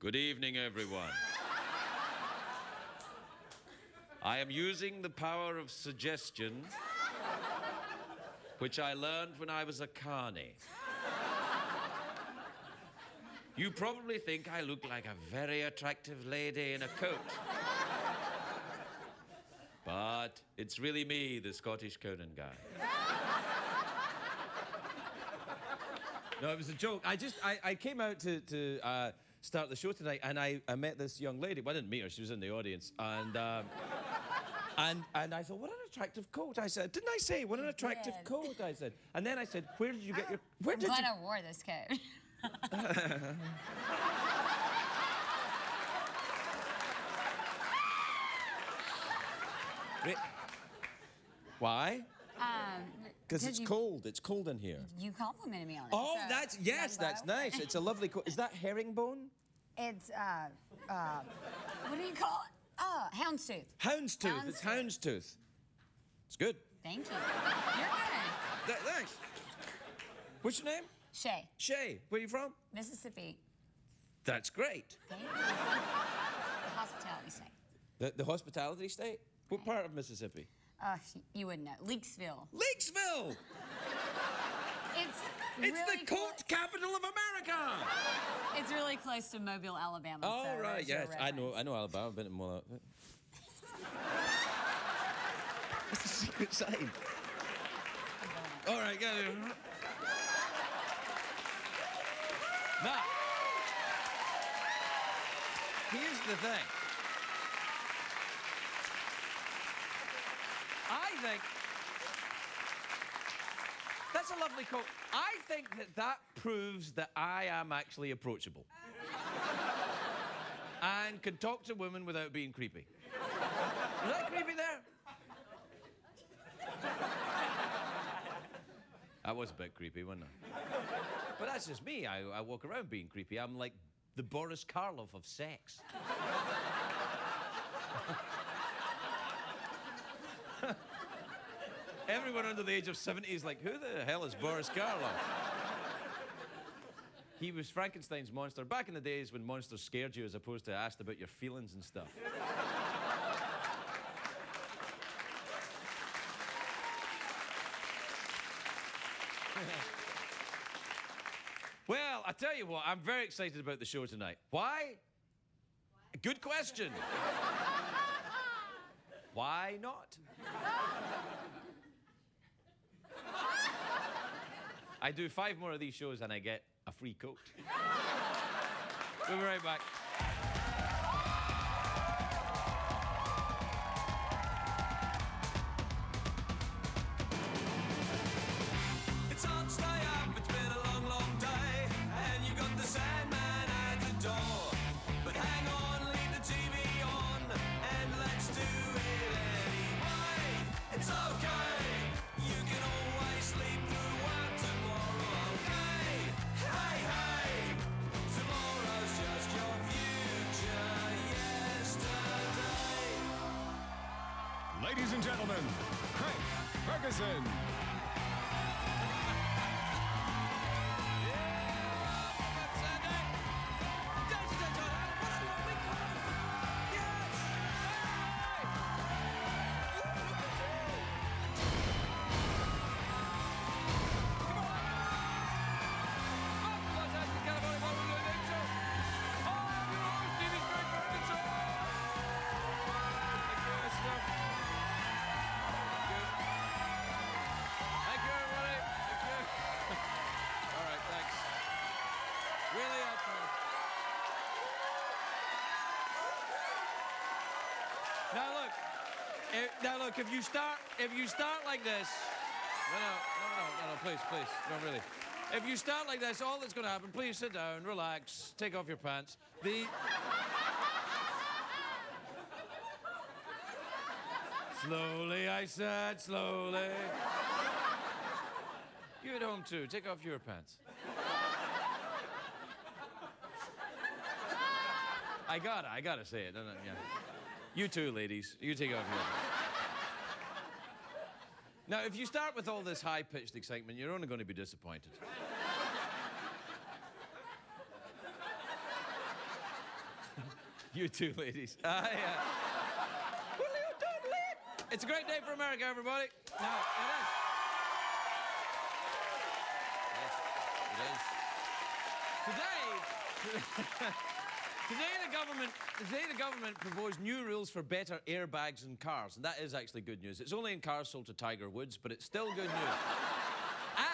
Good evening, everyone. I am using the power of suggestion, which I learned when I was a carny. You probably think I look like a very attractive lady in a coat. But it's really me, the Scottish Conan guy. No, it was a joke. I came out to start the show tonight, and I met this young lady. Well, I didn't meet her. She was in the audience. And I thought, what an attractive coat. I said, didn't I say, what an attractive coat, I said. And then I said, where did you get your... I'm glad I wore this coat. Why? Because it's cold. It's cold in here. You complimented me on it. Oh, so that's nice. It's a lovely coat. Is that herringbone? It's, what do you call it? Oh, houndstooth. Houndstooth. It's houndstooth. It's good. Thank you. You're good. Thanks. What's your name? Shay. Shay. Where are you from? Mississippi. That's great. Thank you. The hospitality state. The hospitality state? What part of Mississippi? You wouldn't know. Leakesville. Leakesville! It's really the coat capital of America! It's really close to Mobile, Alabama. Oh, so right, yes. I know Alabama. I've been to more. It's a secret sign. All right, get it. Now, here's the thing. I think that's a lovely coat. I think that proves that I am actually approachable and can talk to women without being creepy. Was that creepy there? I was a bit creepy, wasn't I? But that's just me. I walk around being creepy. I'm like the Boris Karloff of sex. Everyone under the age of 70 is like, who the hell is Boris Karloff? He was Frankenstein's monster back in the days when monsters scared you as opposed to asked about your feelings and stuff. Well, I tell you what, I'm very excited about the show tonight. Why? Good question. Why not? I do 5 more of these shows and I get a free coat. We'll be right back. It's hard to stay up, it's been a long, long day, and you've got the Sandman at the door. But hang on, leave the TV on, and let's do it anyway. It's okay, you can always sleep through one tomorrow, okay? Hey, hey, tomorrow's just your future yesterday. Ladies and gentlemen, Craig Ferguson. Now look, if you start like this, no, please, no, really. If you start like this, all that's going to happen, please sit down, relax, take off your pants. Slowly, I said, slowly. You at home too, take off your pants. I gotta say it, don't I? Yeah. You too, ladies. You take off your pants. Now, if you start with all this high-pitched excitement, you're only going to be disappointed. You too, ladies. It's a great day for America, everybody. No, it is. Yes, it is. Today the government proposed new rules for better airbags in cars, and that is actually good news. It's only in cars sold to Tiger Woods, but it's still good news. And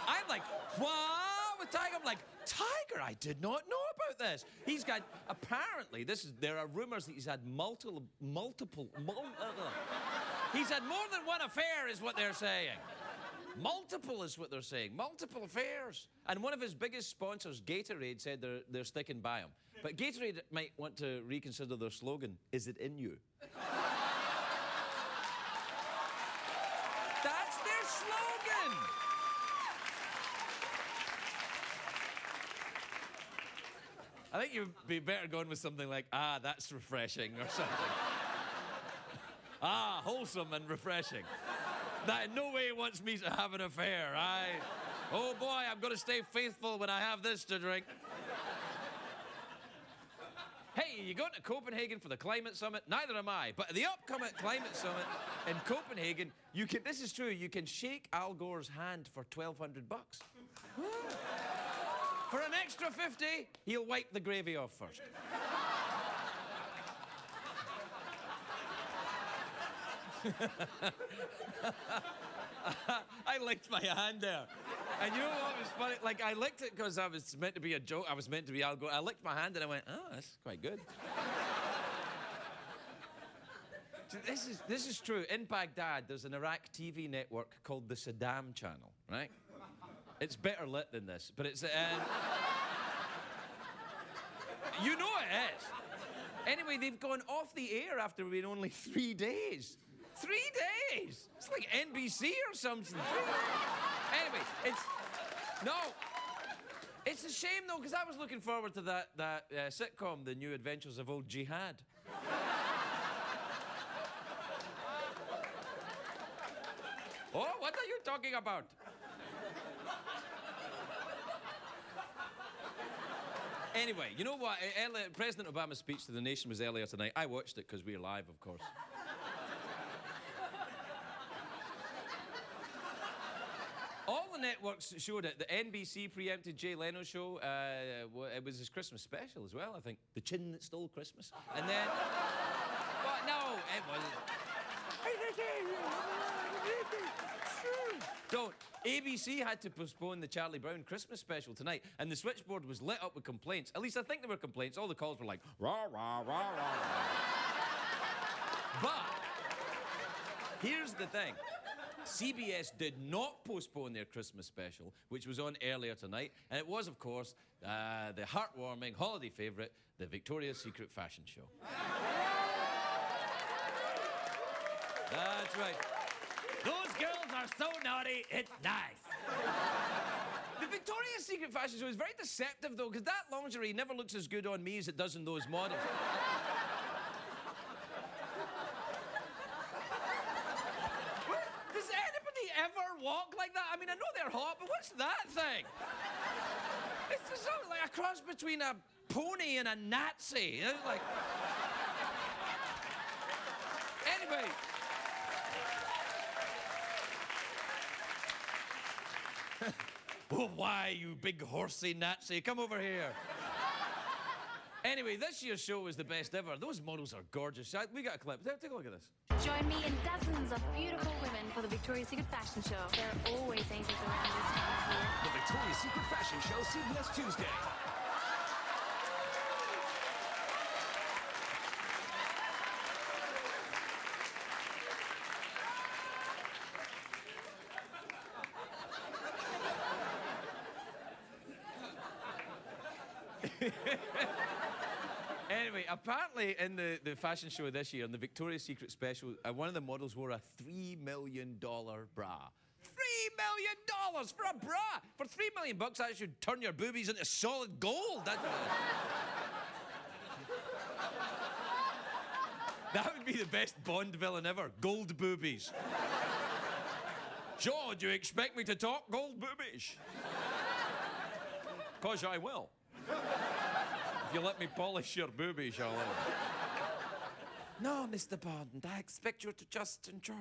I'm like, what? With Tiger? I'm like, Tiger, I did not know about this. He's got, apparently, there are rumors that he's had he's had more than one affair, is what they're saying. Multiple is what they're saying. Multiple affairs. And one of his biggest sponsors, Gatorade, said they're sticking by him. But Gatorade might want to reconsider their slogan, "Is it in you?" That's their slogan! I think you'd be better going with something like, "Ah, that's refreshing," or something. Ah, wholesome and refreshing. That in no way wants me to have an affair. Oh boy, I'm going to stay faithful when I have this to drink. Hey, you going to Copenhagen for the climate summit? Neither am I. But at the upcoming climate summit in Copenhagen, this is true, you can shake Al Gore's hand for $1,200. For an extra 50, he'll wipe the gravy off first. I licked my hand there. And you know what was funny? Like, I licked it because I was meant to be a joke. I was meant to be Al Gore. I licked my hand and I went, oh, that's quite good. So this is true. In Baghdad, there's an Iraq TV network called the Saddam Channel, right? It's better lit than this, but it's... you know it is. Anyway, they've gone off the air after being only 3 days. 3 days! It's like NBC or something. Anyway, it's a shame though, because I was looking forward to that sitcom, The New Adventures of Old Jihad. Oh, what are you talking about? Anyway, you know what? President Obama's speech to the nation was earlier tonight. I watched it because we're live, of course. All the networks showed it. The NBC preempted Jay Leno's show. It was his Christmas special as well, I think. The Chin That Stole Christmas. And then... But no, it wasn't. Don't. ABC had to postpone the Charlie Brown Christmas special tonight, and the switchboard was lit up with complaints. At least I think there were complaints. All the calls were like, rah, rah, rah, rah, rah. But here's the thing. CBS did not postpone their Christmas special, which was on earlier tonight, and it was, of course, the heartwarming holiday favourite, the Victoria's Secret fashion show. That's right. Those girls are so naughty, it's nice. The Victoria's Secret fashion show is very deceptive, though, because that lingerie never looks as good on me as it does on those models. Does anybody ever walk like that? I mean, I know they're hot, but what's that thing? It's just something like a cross between a pony and a Nazi. It's like... Anyway... Oh, why, you big horsey Nazi? Come over here. Anyway, this year's show was the best ever. Those models are gorgeous. We got a clip. Take a look at this. Join me and dozens of beautiful women for the Victoria's Secret fashion show. There are always angels around this time of year. The Victoria's Secret Fashion Show, CBS Tuesday. Anyway, apparently in the fashion show this year, in the Victoria's Secret special, one of the models wore a $3 million bra. $3 million for a bra! For $3 million, that should turn your boobies into solid gold. That would be the best Bond villain ever. Gold boobies. Sure, do you expect me to talk gold boobies? 'Cause I will. If you let me polish your boobies, I'll... No, Mr. Bond, I expect you to just enjoy.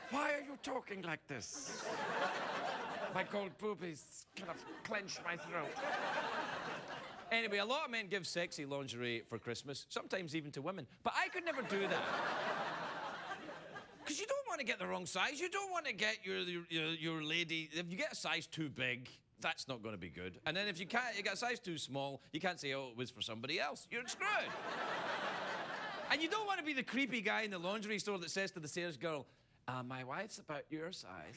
Why are you talking like this? My cold boobies kind of clench my throat. Anyway, a lot of men give sexy lingerie for Christmas, sometimes even to women. But I could never do that. Because you don't want to get the wrong size. You don't want to get your lady... If you get a size too big, that's not going to be good. And then if you get a size too small, you can't say, oh, it was for somebody else. You're screwed. And you don't want to be the creepy guy in the lingerie store that says to the sales girl, my wife's about your size.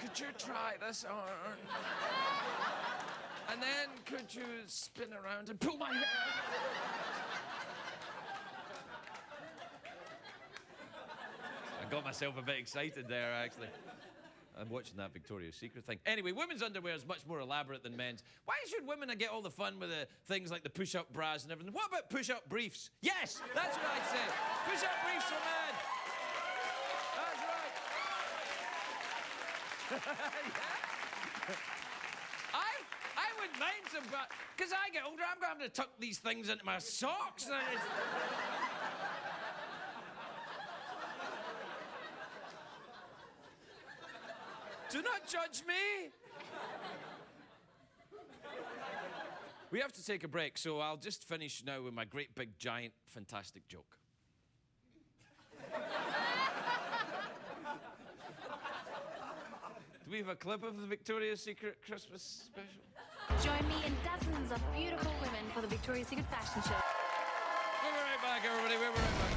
Could you try this on? And then could you spin around and pull my hair? I got myself a bit excited there, actually. I'm watching that Victoria's Secret thing. Anyway, women's underwear is much more elaborate than men's. Why should women get all the fun with the things like the push-up bras and everything? What about push-up briefs? Yes, that's what I'd say. Push-up briefs for men. That's right. Yeah. I wouldn't mind some, but because I get older, I'm going to have to tuck these things into my socks. And it's... Do not judge me. We have to take a break, so I'll just finish now with my great big giant fantastic joke. Do we have a clip of the Victoria's Secret Christmas special? Join me and dozens of beautiful women for the Victoria's Secret fashion show. We'll be right back, everybody. We'll be right back.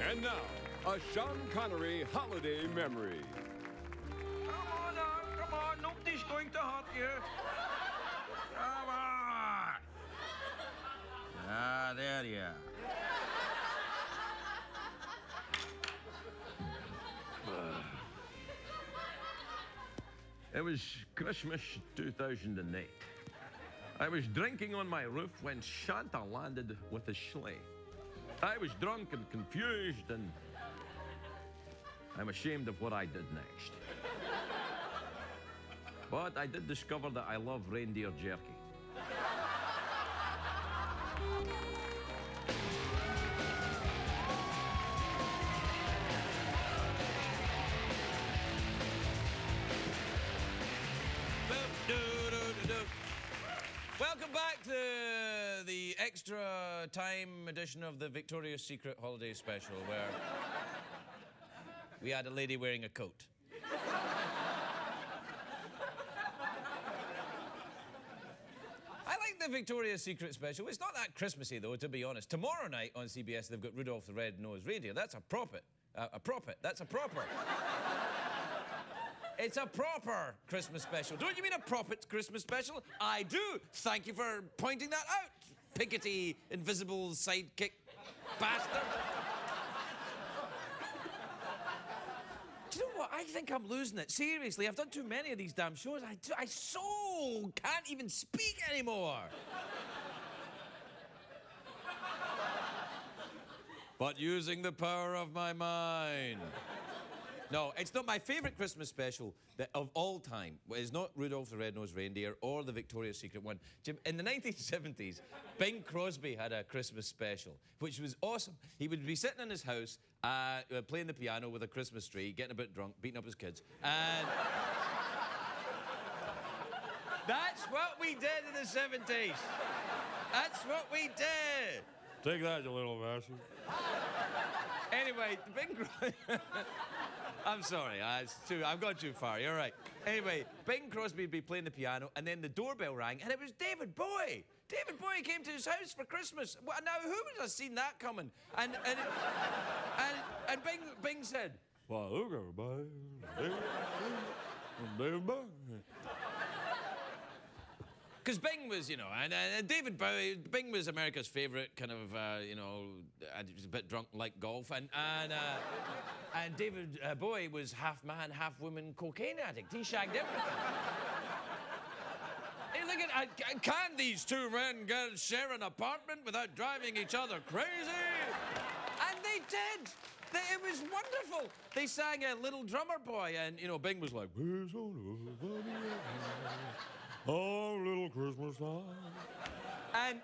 And now, a Sean Connery holiday memory. Come on, nobody's going to hurt you. Come on. Ah, there you are. It was Christmas 2008. I was drinking on my roof when Santa landed with his sleigh. I was drunk and confused, and I'm ashamed of what I did next. But I did discover that I love reindeer jerky. Welcome back to the extra time edition of the Victoria's Secret Holiday Special, where we had a lady wearing a coat. I like the Victoria's Secret Special. It's not that Christmassy, though, to be honest. Tomorrow night on CBS, they've got Rudolph the Red-Nosed Reindeer. That's a prophet. That's a proper. It's a proper Christmas special. Don't you mean a prophet Christmas special? I do. Thank you for pointing that out, pickety, invisible sidekick bastard. Do you know what? I think I'm losing it. Seriously, I've done too many of these damn shows. I so can't even speak anymore. But using the power of my mind. No, it's not my favourite Christmas special of all time. It's not Rudolph the Red-Nosed Reindeer or the Victoria's Secret one. Jim, in the 1970s, Bing Crosby had a Christmas special, which was awesome. He would be sitting in his house, playing the piano with a Christmas tree, getting a bit drunk, beating up his kids, and... That's what we did in the 70s. That's what we did. Take that, you little bastard. Anyway, the Bing Crosby... I'm sorry, I've gone too far, you're right. Anyway, Bing Crosby would be playing the piano, and then the doorbell rang, and it was David Bowie. David Bowie came to his house for Christmas. Well, now, who would have seen that coming? And Bing said, well, look, everybody, David Bowie. Because Bing was, you know, and David Bowie, Bing was America's favourite kind of, you know, he was a bit drunk, like golf, and David Bowie was half man, half woman cocaine addict. He shagged everything. He was Can these two men share an apartment without driving each other crazy? And they did. It was wonderful. They sang a Little Drummer Boy, and, you know, Bing was like, oh, little Christmas time. And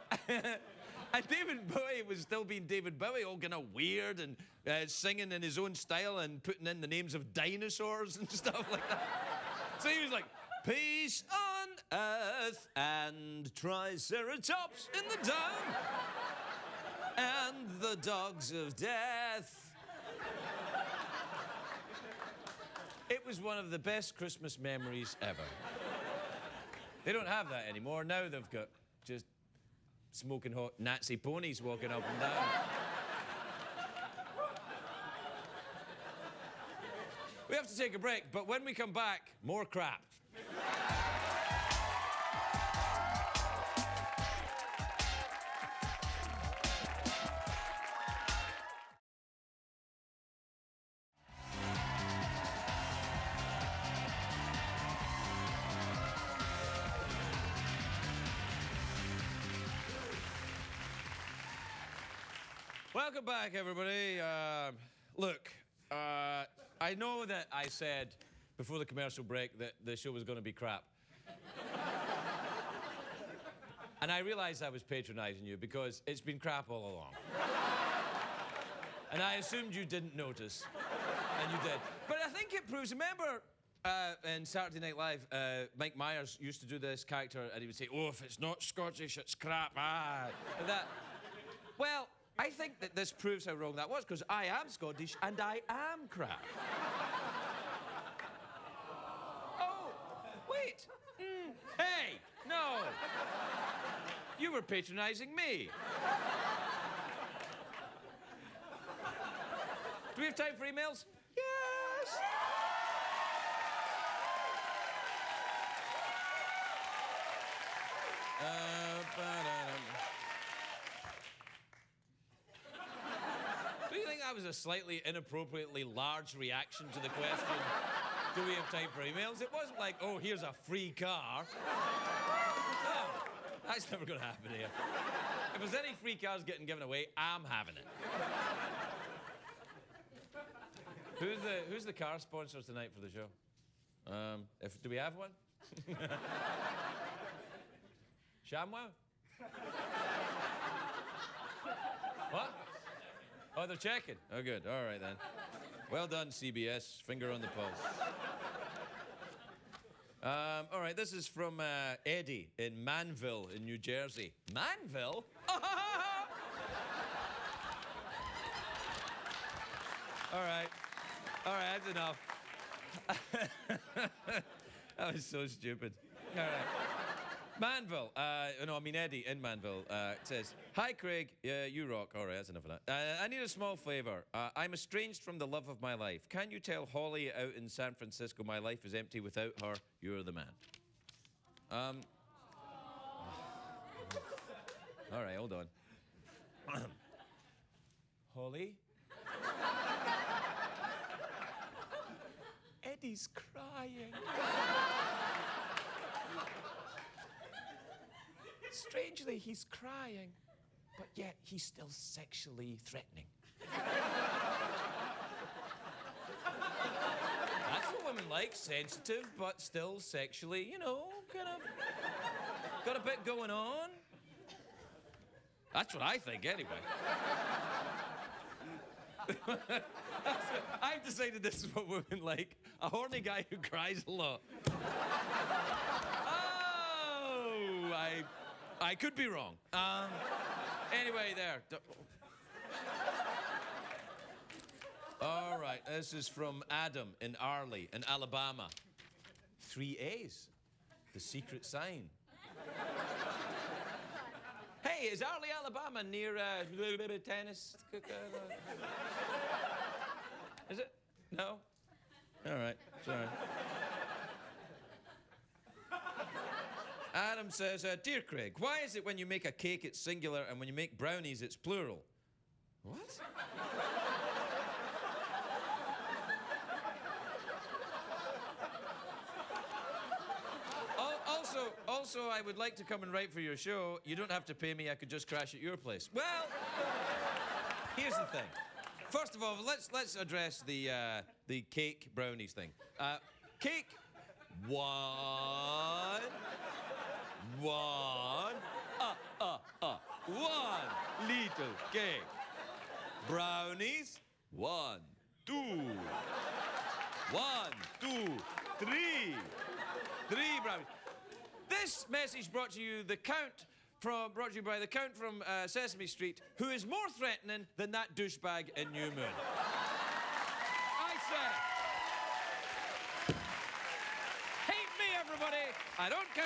David Bowie was still being David Bowie, all kind of weird and singing in his own style and putting in the names of dinosaurs and stuff like that. So he was like, peace on earth and triceratops in the dome and the dogs of death. It was one of the best Christmas memories ever. They don't have that anymore. Now they've got just smoking hot Nazi ponies walking up and down. We have to take a break, but when we come back, more crap. Welcome back, everybody. Look, I know that I said before the commercial break that the show was going to be crap. And I realized I was patronizing you because it's been crap all along. And I assumed you didn't notice, and you did. But I think it proves, remember in Saturday Night Live, Mike Myers used to do this character, and he would say, oh, if it's not Scottish, it's crap, and that. Well, I think that this proves how wrong that was, because I am Scottish and I am crap. Oh, wait. Hey, no. You were patronizing me. Do we have time for emails? Yes. Do you think that was a slightly inappropriately large reaction to the question, do we have time for emails? It wasn't like, oh, here's a free car. No, that's never going to happen here. If there's any free cars getting given away, I'm having it. Who's the car sponsor tonight for the show? Do we have one? Shamwow? What? Oh, they're checking. Oh, good. All right, then. Well done, CBS. Finger on the pulse. All right, this is from Eddie in Manville in New Jersey. Manville? All right, that's enough. That was so stupid. All right. Manville, no, I mean Eddie in Manville, says, hi, Craig. Yeah, you rock. All right, that's enough of that. I need a small favor. I'm estranged from the love of my life. Can you tell Holly out in San Francisco my life is empty without her? You're the man. All right, hold on. Holly? Eddie's crying. Strangely, he's crying, but yet he's still sexually threatening. That's what women like, sensitive, but still sexually, you know, kind of got a bit going on. That's what I think, anyway. I've decided this is what women like. A horny guy who cries a lot. Oh, I could be wrong. Anyway, there. All right, this is from Adam in Arley, in Alabama. 3 A's. The secret sign. Hey, is Arley, Alabama near tennis? Is it? No? All right, sorry. Adam says, dear Craig, why is it when you make a cake it's singular and when you make brownies it's plural? What? Also, I would like to come and write for your show. You don't have to pay me. I could just crash at your place. Well, here's the thing. First of all, let's address the cake brownies thing. Cake, one, one little cake. Brownies, 1, 2. 1, 2, 3. 3 brownies. This message brought to you by the Count from Sesame Street, who is more threatening than that douchebag in New Moon. I said it. Hate me, everybody. I don't care.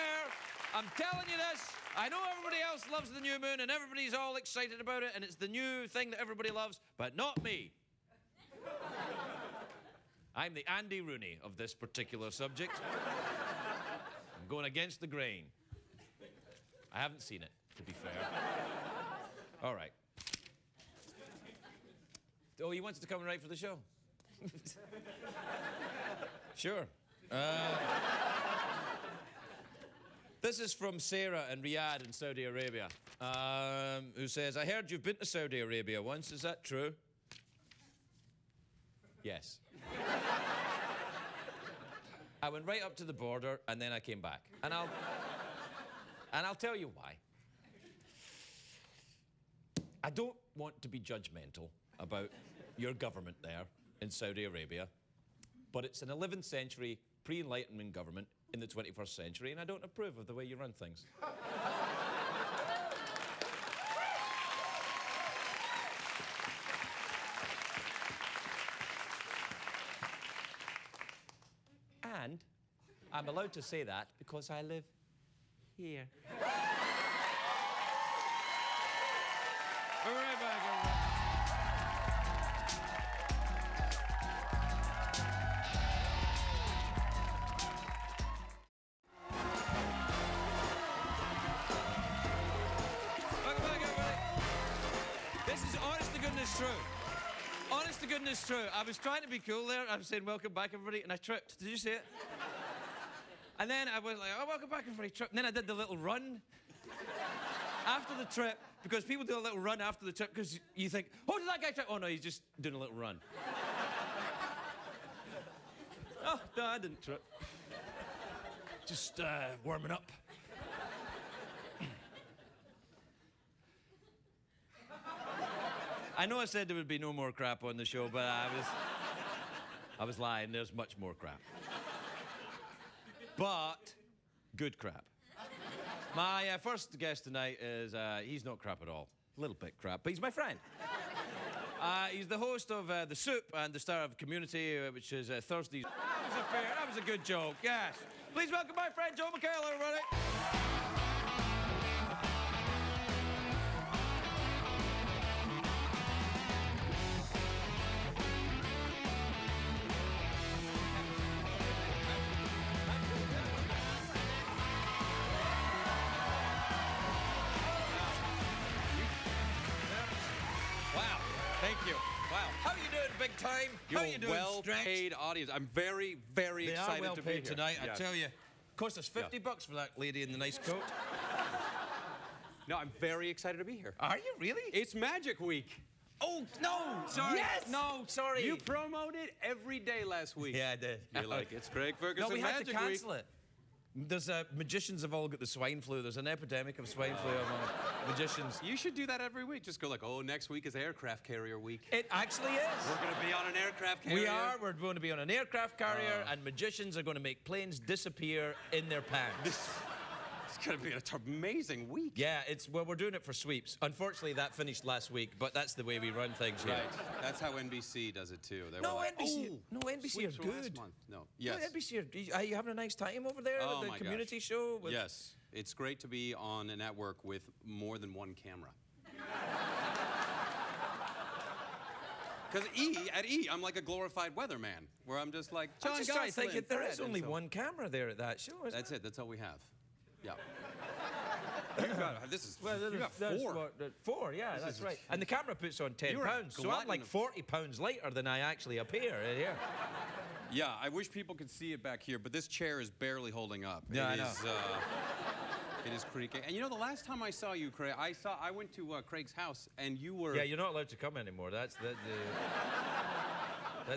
I'm telling you this. I know everybody else loves the New Moon and everybody's all excited about it and it's the new thing that everybody loves, but not me. I'm the Andy Rooney of this particular subject. I'm going against the grain. I haven't seen it, to be fair. All right. Oh, he wants to come and write for the show? Sure. This is from Sarah in Riyadh in Saudi Arabia, who says, I heard you've been to Saudi Arabia once. Is that true? Yes. I went right up to the border and then I came back. And I'll tell you why. I don't want to be judgmental about your government there in Saudi Arabia, but it's an 11th century pre-Enlightenment government in the 21st century, and I don't approve of the way you run things. And I'm allowed to say that because I live here. We're right back, everybody. Welcome back, everybody. This is honest to goodness true. Honest to goodness true. I was trying to be cool there. I was saying, welcome back, everybody, and I tripped. Did you see it? And then I was like, oh, welcome back, everybody, tripped. And then I did the little run after the trip, because people do a little run after the trip, because you think, oh, did that guy trip? Oh, no, he's just doing a little run. Oh, no, I didn't trip. Just warming up. I know I said there would be no more crap on the show, but I was lying. There's much more crap. But good crap. My first guest tonight is, he's not crap at all. A little bit crap, but he's my friend. He's the host of The Soup and the star of Community, which is Thursdays. That was a good joke, yes. Please welcome my friend Joe McHale, everybody. Thank you. Wow. How you doing, big time? You're How you doing, well-paid audience. I'm very, very excited well to be here tonight, Yes. I tell you. Cost us $50 for that lady in the nice coat. No, I'm very excited to be here. Are you really? It's Magic Week. Oh, no, sorry. Yes! No, sorry. You promoted every day last week. Yeah, I did. You're like, it's Craig Ferguson No, we had Magic to cancel it. There's magicians have all got the swine flu. There's an epidemic of swine flu among magicians. You should do that every week. Just go like, oh, next week is aircraft carrier week. It actually is. We're going to be on an aircraft carrier. We are. We're going to be on an aircraft carrier, and magicians are going to make planes disappear in their pants. It's going to be an amazing week. Yeah, we're doing it for sweeps. Unfortunately, that finished last week, but that's the way we run things here. Right. That's how NBC does it too. They No, were like, NBC. oh, No, NBC sweeps are from last good. month. No. Yes. No, NBC are you having a nice time over there Oh with my the community gosh. show? Yes. It's great to be on a network with more than one camera. Because at E, I'm like a glorified weatherman, where I'm just like, John I'm just trying to Gosselin, think, there Fred, is and only so- one camera there at that show. That's it. That's all we have. Yeah. You got you got four. Four, yeah, that's is- right. And the camera puts on 10 You're a pounds, so I'm glutton like of- 40 pounds lighter than I actually appear here. Yeah, I wish people could see it back here, but this chair is barely holding up. Yeah, It I know. is, is creaking. And you know, the last time I saw you, Craig, I went to Craig's house, and you were... Yeah, you're not allowed to come anymore. That's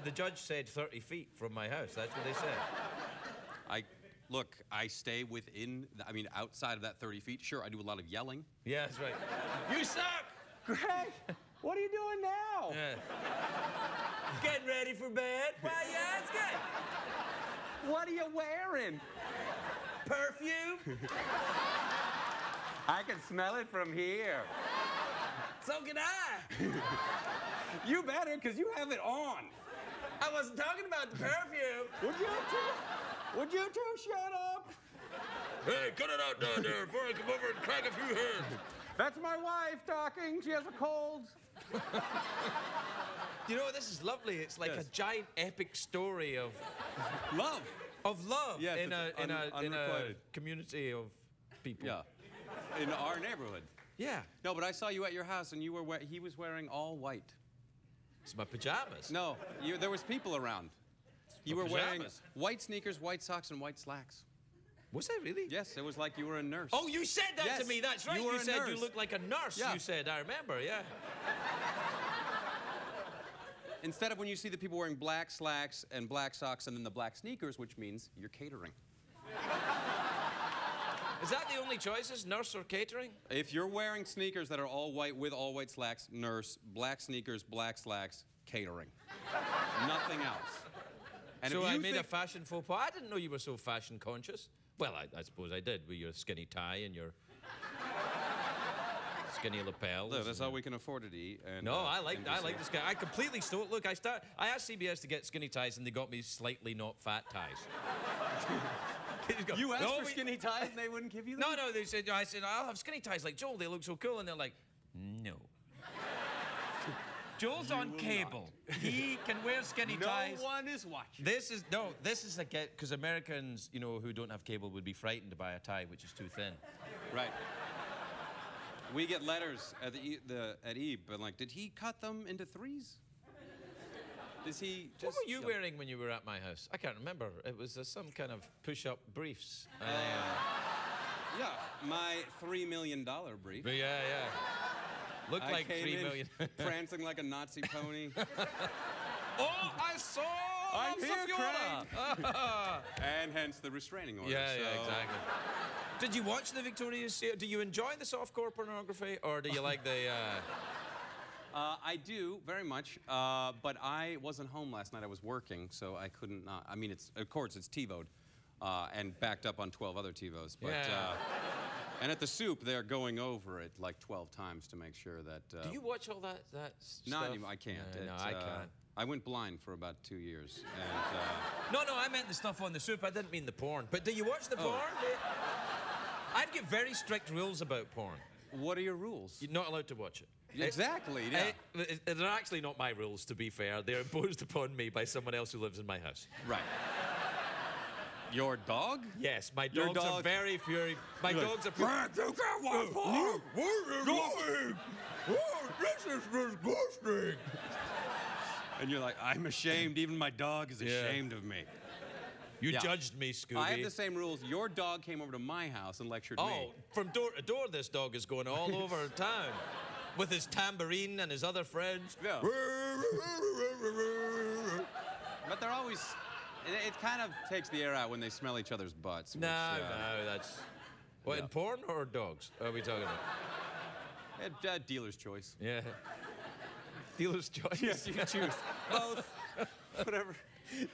the judge said 30 feet from my house. That's what they said. Look, I stay within, outside of that 30 feet. Sure, I do a lot of yelling. Yeah, that's right. You suck! Craig, what are you doing now? Yeah. Getting ready for bed? Well, yeah, it's good. What are you wearing? Perfume? I can smell it from here. So can I. You better, because you have it on. I wasn't talking about the perfume. Would you two shut up? Hey, cut it out down there before I come over and crack a few heads. That's my wife talking. She has a cold. You know, this is lovely. It's like Yes. a giant epic story of Love. love Yes, in it's a unrequited. community of people. Yeah. In our neighborhood. Yeah. No, but I saw you at your house, and he was wearing all white. It's my pajamas. No, there was people around. You My were wearing pajamas. white sneakers, white socks, and white slacks. Was I really? Yes, it was like you were a nurse. Oh, you said that Yes, to me. That's right. you were a said nurse. you looked like a nurse. Yeah. You said. I remember. Yeah. Instead of when you see the people wearing black slacks and black socks and then the black sneakers, which means you're catering. Is that the only choices, nurse or catering? If you're wearing sneakers that are all white with all white slacks, nurse, black sneakers, black slacks, catering. Nothing else. And So if I you made a think- fashion faux pas. I didn't know you were so fashion conscious. Well, I suppose I did with your skinny tie and your skinny lapels. Look, that's and- all we can afford to eat. And, No, I like NBC. this guy. I completely stole. Look, I asked CBS to get skinny ties, and they got me slightly not fat ties. They just go, You asked "No, for we-" skinny ties and they wouldn't give you them? No, they said. I said I'll have skinny ties like Joel. They look so cool, and they're like, no. Joel's on cable. He can wear skinny ties. No one is watching. This is a get because Americans, you know, who don't have cable would be frightened by a tie which is too thin. Right. We get letters at at Eve, but like, did he cut them into threes? Does he just... What were you wearing when you were at my house? I can't remember. It was some kind of push-up briefs. Yeah, my $3 million brief. But yeah. Looked I like came 3 in million. prancing like a Nazi pony. Oh, I saw I'm here, Fiona. And hence the restraining order. Yeah, so- exactly. Did you watch the Victoria's Secret? Do you enjoy the softcore pornography, or do you like the... I do, very much, but I wasn't home last night. I was working, so I couldn't not. I mean, of course, it's TiVo'd and backed up on 12 other TiVos. But, Yeah. And at the soup, they're going over it like 12 times to make sure that... Do you watch all that Not stuff? anymore, I can't. No, It's, I can't. I went blind for about 2 years, and... No, I meant the stuff on the soup. I didn't mean the porn. But do you watch the Oh. porn? I've got very strict rules about porn. What are your rules? You're not allowed to watch it. Exactly, yeah. They're actually not my rules, to be fair. They're imposed upon me by someone else who lives in my house. Right. Your dog? Yes, my Your dogs are dog- very furious. My You're like, dogs are... "Frank, you can't watch porn!" What are you doing? Oh, this is disgusting. And you're like, I'm ashamed. Even my dog is Yeah. ashamed of me. You Yeah. judged me, Scooby. I have the same rules. Your dog came over to my house and lectured Oh, me. from door to door, this dog is going all over town with his tambourine and his other friends. Yeah. But they're always... It kind of takes the air out when they smell each other's butts. which, No, that's... What, Yeah. in porn or dogs? What are we talking about? Dealer's choice. Yeah. Dealer's choice. Yes, you can choose. Both. Whatever.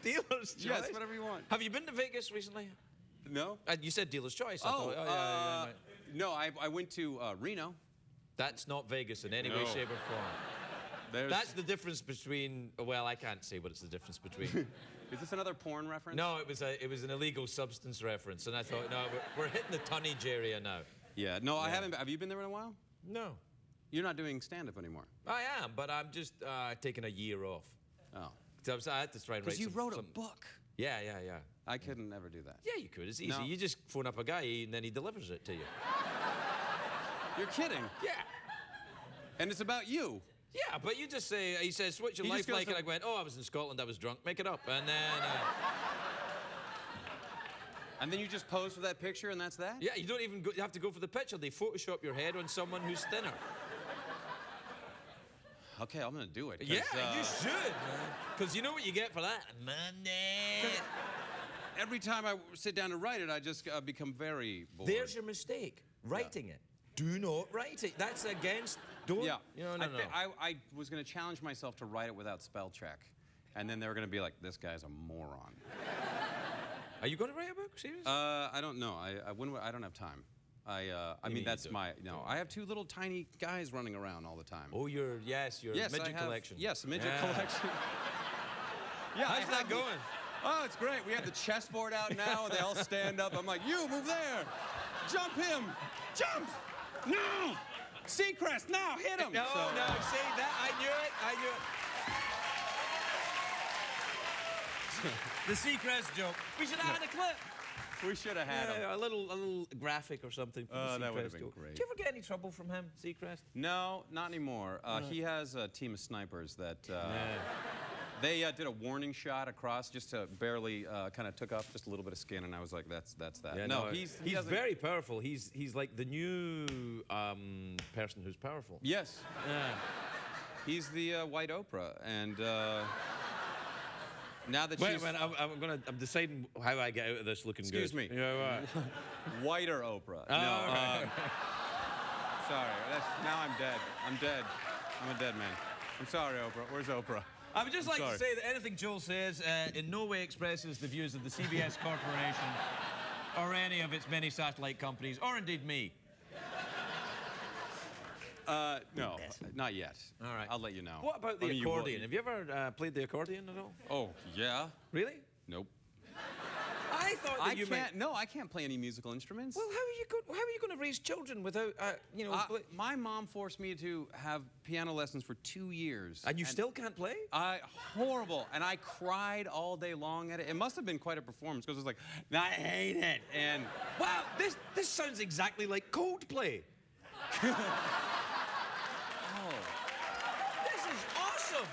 Dealer's choice. Yes, whatever you want. Have you been to Vegas recently? No? You said dealer's choice. I Oh, thought, yeah. no, I went to Reno. That's not Vegas in any way, No. shape, or form. There's... That's the difference between. Well, I can't say what it's the difference between. Is this another porn reference? No, it was an illegal substance reference, and I thought, no, we're hitting the tonnage area now. Yeah, no, I haven't. Have you been there in a while? No, You're not doing stand-up anymore. I am, but I'm just taking a year off. Oh. So I had to try and write. Because you some- wrote a some- book. Yeah. I couldn't ever do that. Yeah, you could. It's easy. No. You just phone up a guy, and then he delivers it to you. You're kidding. Yeah. And it's about you. Yeah, but you just say, he says, what's your He life just goes like? to- And I went, oh, I was in Scotland, I was drunk, make it up. And then, And then you just pose for that picture, and that's that? Yeah, you don't even you have to go for the picture. They Photoshop your head on someone who's thinner. Okay, I'm gonna do it. Yeah, you should, man. Because you know what you get for that? Money. Every time I sit down to write it, I just become very bored. There's your mistake. Writing it. Do not write it. That's against. Don't. Yeah. No. I was gonna challenge myself to write it without spell check, and then they were gonna be like, "This guy's a moron." Are you going to write a book? Seriously? I don't know. I don't have time. I mean, that's my no. I have 2 little tiny guys running around all the time. Oh, your midget collection. Yes, a midget collection. Yeah, how's that going? Oh, it's great. We have the chessboard out now, and they all stand up. I'm like, you move there, jump him, jump, no, Seacrest, now hit him. No, see that? I knew it. The Seacrest joke. We should have had a clip. We should have had him. A little graphic or something. From the that would have Seacrest been joke. great. Do you ever get any trouble from him, Seacrest? No, not anymore. He has a team of snipers that they did a warning shot across just to barely kind of took off just a little bit of skin, and I was like, that's that. Yeah, no, he's very powerful. He's like the new person who's powerful. Yes. Yeah. He's the white Oprah, and now that Wait, she's... man, I'm deciding how I get out of this looking Excuse good. me. Yeah, right. Whiter Oprah. Oh, no, right. Sorry. Now I'm dead. I'm dead. I'm a dead man. I'm sorry, Oprah. Where's Oprah? I would just like sorry. to say that anything Joel says in no way expresses the views of the CBS Corporation or any of its many satellite companies, or indeed me. No, not yet. All right. I'll let you know. What about the accordion? Have you ever played the accordion at all? Oh, yeah. Really? Nope. I thought that you meant... No, I can't play any musical instruments. Well, how are you going to raise children without, My mom forced me to have piano lessons for 2 years. And you still can't play? Horrible. And I cried all day long at it. It must have been quite a performance because it was like, I hate it. And wow, this sounds exactly like Coldplay. This is awesome.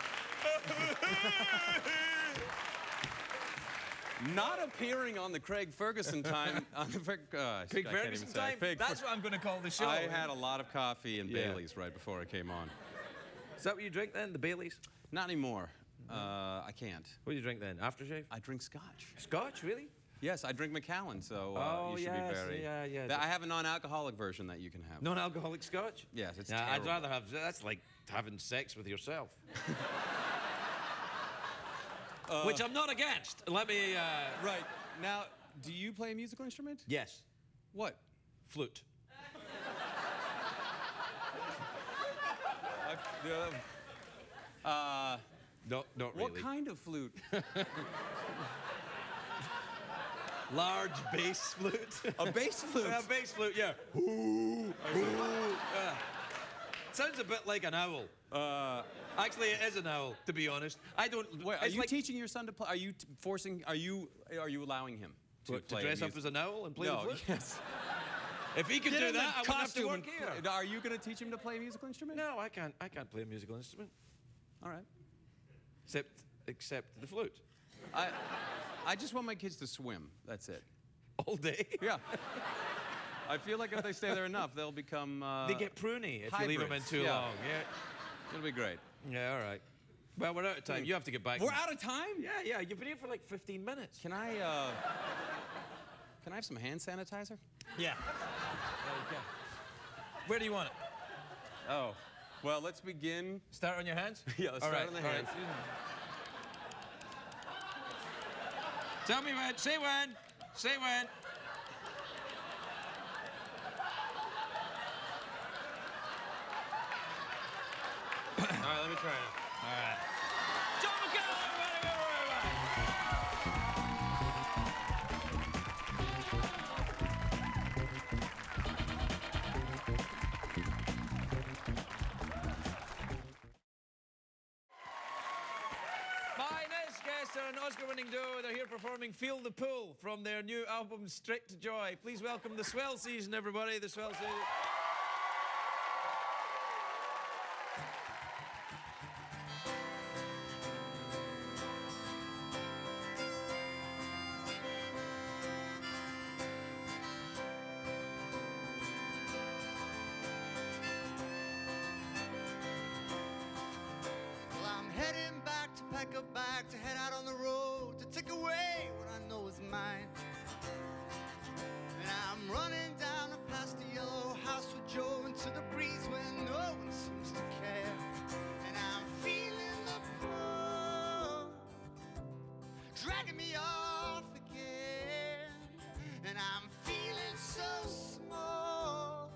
not appearing on the Craig Ferguson time. Craig Ferguson time? That's what I'm going to call the show. I had a lot of coffee and Baileys right before I came on. Is that what you drink then, the Baileys? Not anymore. I can't. What do you drink then? Aftershave? I drink scotch. Scotch, really? Yes, I drink McHale, so you should be very... Yeah. I have a non-alcoholic version that you can have. Non-alcoholic scotch? Yes, it's I'd terrible. rather have... That's like having sex with yourself. Which I'm not against. Let me... Right. Now, do you play a musical instrument? Yes. What? Flute. No, not really. What kind of flute? Large bass flute. A bass flute? A bass flute, yeah. Ooh. Sounds a bit like an owl. Actually, it is an owl, to be honest. I don't... Wait, are you teaching your son to play? Are you forcing... Are you allowing him to What, to play dress up as an owl and play the flute? Yes. If he could Get do in that, I the wouldn't have to costume work and here. Are you going to teach him to play a musical instrument? No, I can't play a musical instrument. All right. Except the flute. I just want my kids to swim. That's it. All day? Yeah. I feel like if they stay there enough, they'll become... they get pruny if you leave them in too long. Yeah. It'll be great. Yeah, all right. Well, we're out of time. You have to get back. We're out of time? Yeah. You've been here for like 15 minutes. Can I have some hand sanitizer? Yeah. Where do you want it? Oh. Well, let's begin. Start on your hands? Yeah, let's start on the hands. Tell me when. Say when. Say when. All right, let me try it. All right. John McHale, everybody, My next guests are an Oscar-winning duo. They're here performing Feel the Pull from their new album, Strict Joy. Please welcome the Swell season, everybody. The Swell season. pack a bag to head out on the road to take away what I know is mine. And I'm running down past the yellow house with Joe into the breeze where no one seems to care. And I'm feeling the pull, dragging me off again. And I'm feeling so small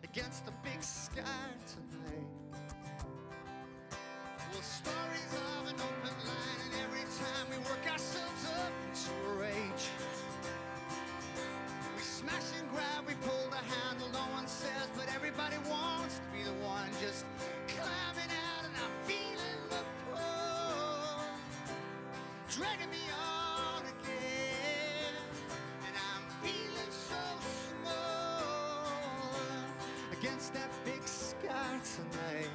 against the big sky tonight. Well, stories of an open line, and every time we work ourselves up into a rage, we smash and grab, we pull the handle, no one says, but everybody wants to be the one just climbing out, and I'm feeling the pull, dragging me on again, and I'm feeling so small against that big sky tonight.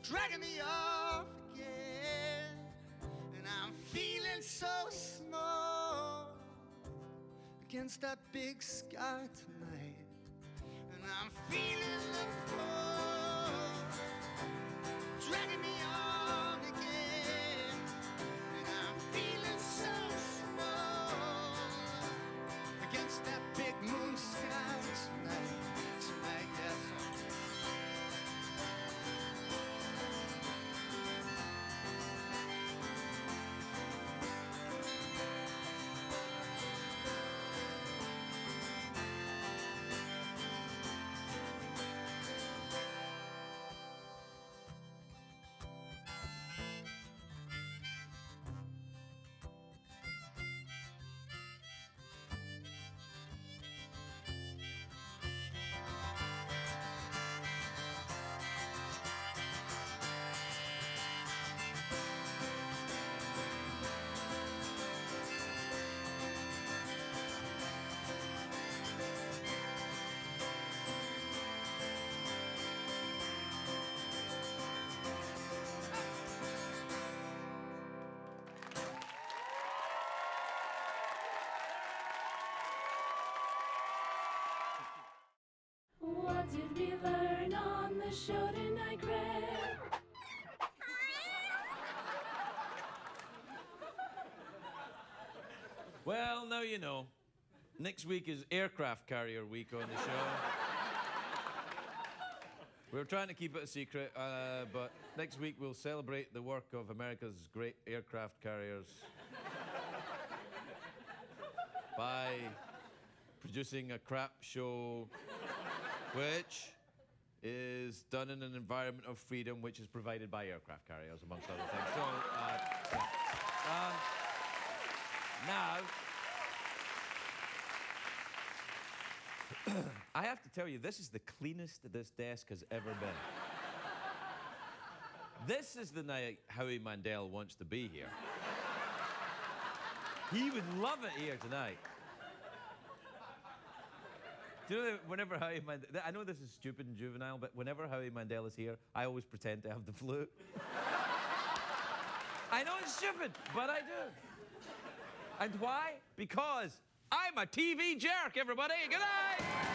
Dragging me off again, and I'm feeling so small against that big sky tonight, and I'm feeling the pull, dragging me on again, and I'm feeling so small against that big moon sky tonight, yes. What did we learn on the show tonight, Greg? Well, now you know. Next week is aircraft carrier week on the show. We're trying to keep it a secret, but next week we'll celebrate the work of America's great aircraft carriers by producing a crap show which is done in an environment of freedom which is provided by aircraft carriers, amongst other things. So, now, I have to tell you, this is the cleanest this desk has ever been. This is the night Howie Mandel wants to be here. He would love it here tonight. Do you know that whenever Howie Mandel... I know this is stupid and juvenile, but whenever Howie Mandel is here, I always pretend to have the flu. I know it's stupid, but I do. And why? Because I'm a TV jerk, everybody. Good night!